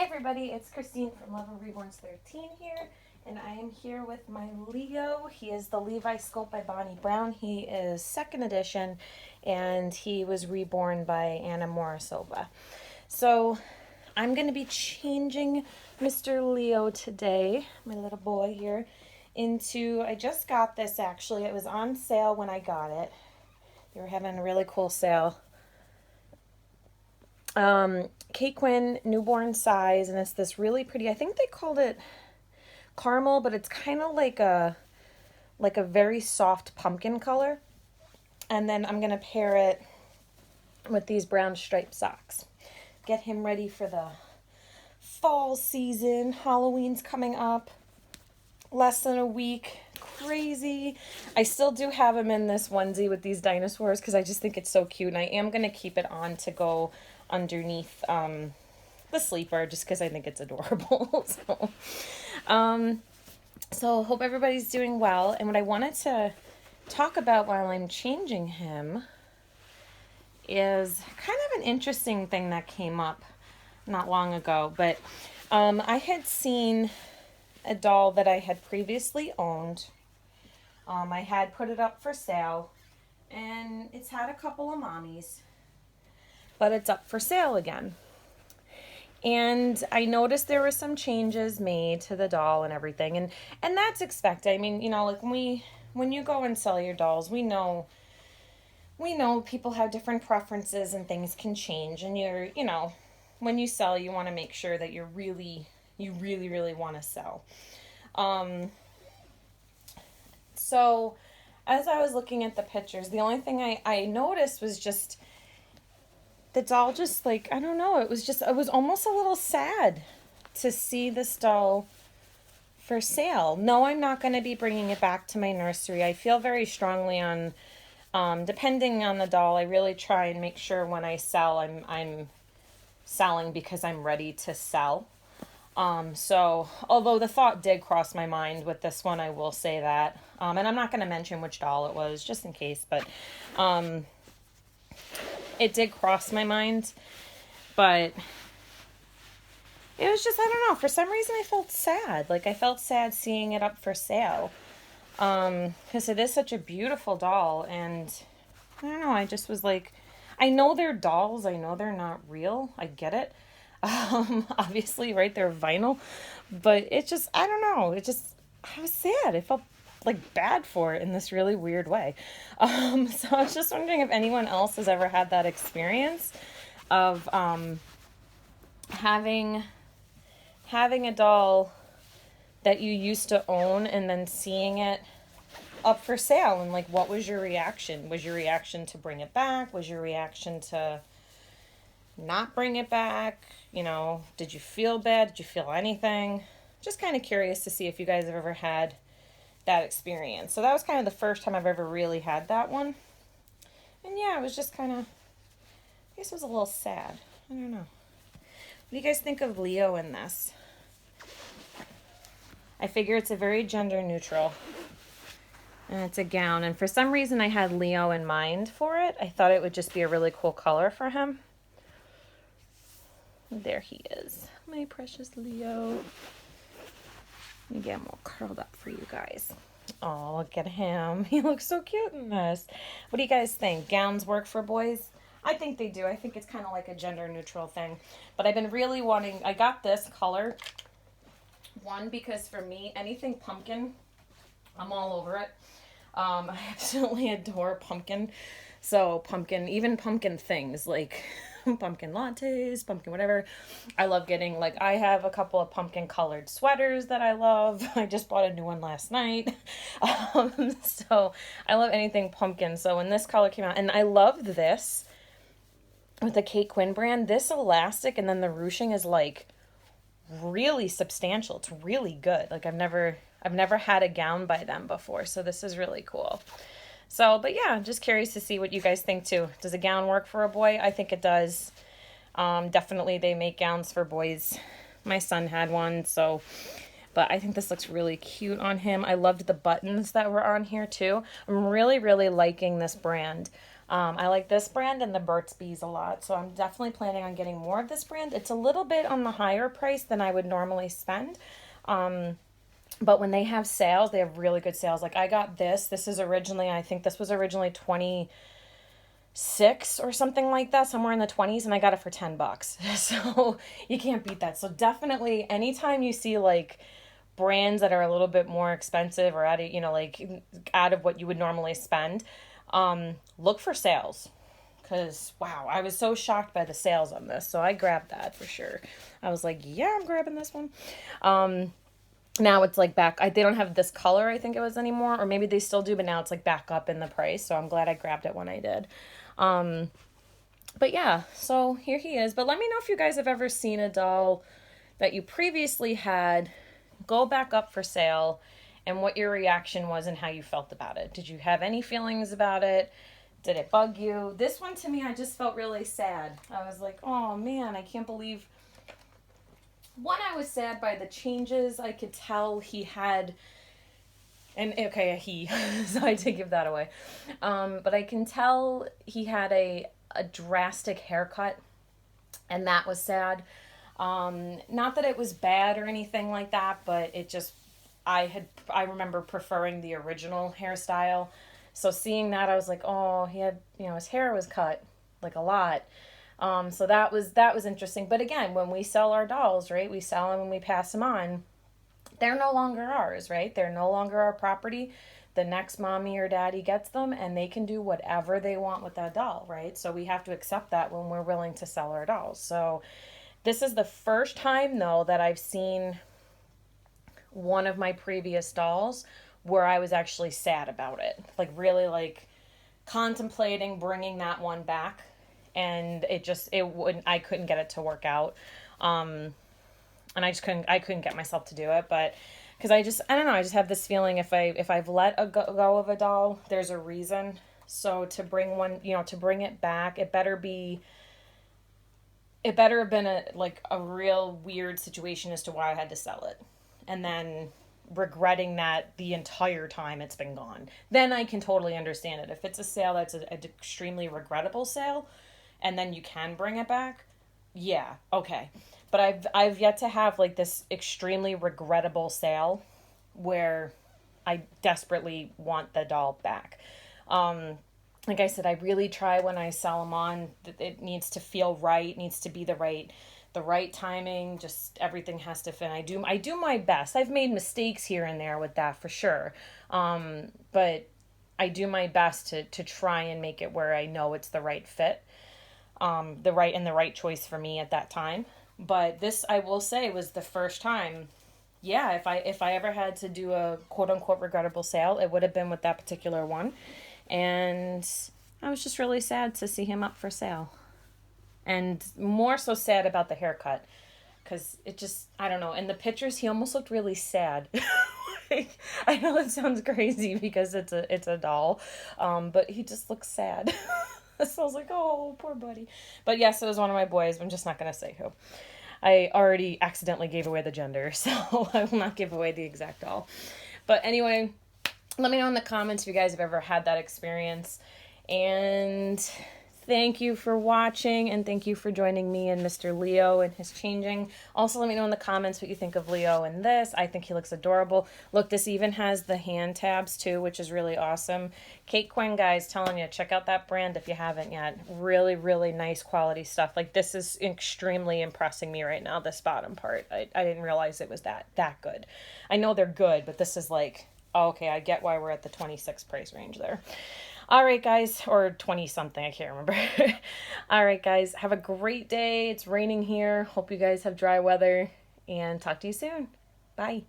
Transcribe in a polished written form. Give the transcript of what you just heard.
Hey everybody, it's Christine from Love of Reborns 13 here, and I am here with my Leo. He is the Levi Sculpt by Bonnie Brown. He is second edition, and he was reborn by Anna Morozova. So I'm going to be changing Mr. Leo today, my little boy here, into, I just got this actually. It was on sale when I got it. They were having a really cool sale. Quinn newborn size, and it's this really pretty, I think they called it caramel, but it's kind of like a very soft pumpkin color. And then I'm gonna pair it with these brown striped socks. Get him ready for the fall season. Halloween's coming up. Less than a week. Crazy. I still do have him in this onesie with these dinosaurs because I just think it's so cute, and I am gonna keep it on to go underneath the sleeper just because I think it's adorable. So hope everybody's doing well. And what I wanted to talk about while I'm changing him is kind of an interesting thing that came up not long ago. But I had seen a doll that I had previously owned. I had put it up for sale, and it's had a couple of mommies, but it's up for sale again. And I noticed there were some changes made to the doll and everything, and that's expected. I mean, you know, like when you go and sell your dolls, we know people have different preferences and things can change, and when you sell, you want to make sure that you really want to sell. So as I was looking at the pictures, the only thing I noticed was just the doll, just like, I don't know, it was almost a little sad to see this doll for sale. No, I'm not going to be bringing it back to my nursery. I feel very strongly on, depending on the doll, I really try and make sure when I sell, I'm selling because I'm ready to sell. So although the thought did cross my mind with this one, I will say that, and I'm not going to mention which doll it was just in case, but, it did cross my mind, but it was just, I don't know, for some reason I felt sad. Like, I felt sad seeing it up for sale, because it is such a beautiful doll, and I don't know, I just was like, I know they're dolls, I know they're not real, I get it, obviously, right, they're vinyl, but it just, I don't know, I was sad. I felt like bad for it in this really weird way. So I was just wondering if anyone else has ever had that experience of having a doll that you used to own and then seeing it up for sale, and like, what was your reaction? Was your reaction to bring it back? Was your reaction to not bring it back? You know, did you feel bad? Did you feel anything? Just kind of curious to see if you guys have ever had that experience. So that was kind of the first time I've ever really had that one. And yeah, it was just kind of, I guess it was a little sad. I don't know. What do you guys think of Leo in this? I figure it's a very gender neutral. And it's a gown. And for some reason I had Leo in mind for it. I thought it would just be a really cool color for him. There he is. My precious Leo. Let me get him all curled up for you guys. Oh, look at him. He looks so cute in this. What do you guys think? Gowns work for boys? I think they do. I think it's kind of like a gender neutral thing. But I've been really wanting, I got this color. One, because for me, anything pumpkin, I'm all over it. I absolutely adore pumpkin. So pumpkin, even pumpkin things like pumpkin lattes, pumpkin whatever. I love getting, like, I have a couple of pumpkin colored sweaters that I love. I just bought a new one last night. So I love anything pumpkin. So when this color came out, and I loved this with the Quinn brand, this elastic and then the ruching is like really substantial. It's really good. Like, I've never had a gown by them before. So this is really cool. So, but yeah, just curious to see what you guys think too. Does a gown work for a boy? I think it does. Definitely they make gowns for boys. My son had one, so, but I think this looks really cute on him. I loved the buttons that were on here too. I'm really liking this brand. I like this brand and the Burt's Bees a lot, so I'm definitely planning on getting more of this brand. It's a little bit on the higher price than I would normally spend. But when they have sales, they have really good sales. Like I got this. This is originally, I think this was originally 26 or something like that, somewhere in the 20s, and I got it for $10. So you can't beat that. So definitely anytime you see like brands that are a little bit more expensive or out of, like out of what you would normally spend, look for sales. Because, wow, I was so shocked by the sales on this. So I grabbed that for sure. I was like, yeah, I'm grabbing this one. Now it's like back, they don't have this color, I think it was, anymore. Or maybe they still do, but now it's like back up in the price. So I'm glad I grabbed it when I did. But yeah, so here he is. But let me know if you guys have ever seen a doll that you previously had go back up for sale and what your reaction was and how you felt about it. Did you have any feelings about it? Did it bug you? This one to me, I just felt really sad. I was like, oh man, I can't believe. One, I was sad by the changes. I could tell he had, and okay, he, so I did give that away. But I can tell he had a drastic haircut, and that was sad. Not that it was bad or anything like that, but it just, I remember preferring the original hairstyle. So seeing that, I was like, oh, he had, his hair was cut like a lot. So that was interesting. But again, when we sell our dolls, right, we sell them and we pass them on, they're no longer ours, right? They're no longer our property. The next mommy or daddy gets them and they can do whatever they want with that doll, right? So we have to accept that when we're willing to sell our dolls. So this is the first time, though, that I've seen one of my previous dolls where I was actually sad about it. Like, really, like, contemplating bringing that one back. And I couldn't get it to work out. And I couldn't get myself to do it. But, because I don't know, I just have this feeling if I've let go of a doll, there's a reason. So to bring one, to bring it back, it better have been a real weird situation as to why I had to sell it. And then regretting that the entire time it's been gone. Then I can totally understand it. If it's a sale that's an extremely regrettable sale and then you can bring it back, yeah, okay. But I've yet to have like this extremely regrettable sale where I desperately want the doll back. Like I said, I really try when I sell them on. It needs to feel right, needs to be the right timing. Just everything has to fit. I do my best. I've made mistakes here and there with that for sure, but I do my best to try and make it where I know it's the right fit, the right choice for me at that time. But this, I will say, was the first time. Yeah, if I ever had to do a quote unquote regrettable sale, it would have been with that particular one. And I was just really sad to see him up for sale. And more so sad about the haircut. Because it just, I don't know. In the pictures, he almost looked really sad. I know it sounds crazy because it's a doll. But he just looks sad. So I was like, oh, poor buddy. But yes, it was one of my boys. I'm just not going to say who. I already accidentally gave away the gender, so I will not give away the exact doll. But anyway, let me know in the comments if you guys have ever had that experience. And thank you for watching, and thank you for joining me and Mr. Leo and his changing. Also, let me know in the comments what you think of Leo in this. I think he looks adorable. Look, this even has the hand tabs too, which is really awesome. Quinn, guys, telling you, check out that brand if you haven't yet. Really, really nice quality stuff. Like, this is extremely impressing me right now, this bottom part. I didn't realize it was that good. I know they're good, but this is like, oh, okay, I get why we're at the 26 price range there. All right, guys, or 20 something, I can't remember. All right, guys, have a great day. It's raining here. Hope you guys have dry weather, and talk to you soon. Bye.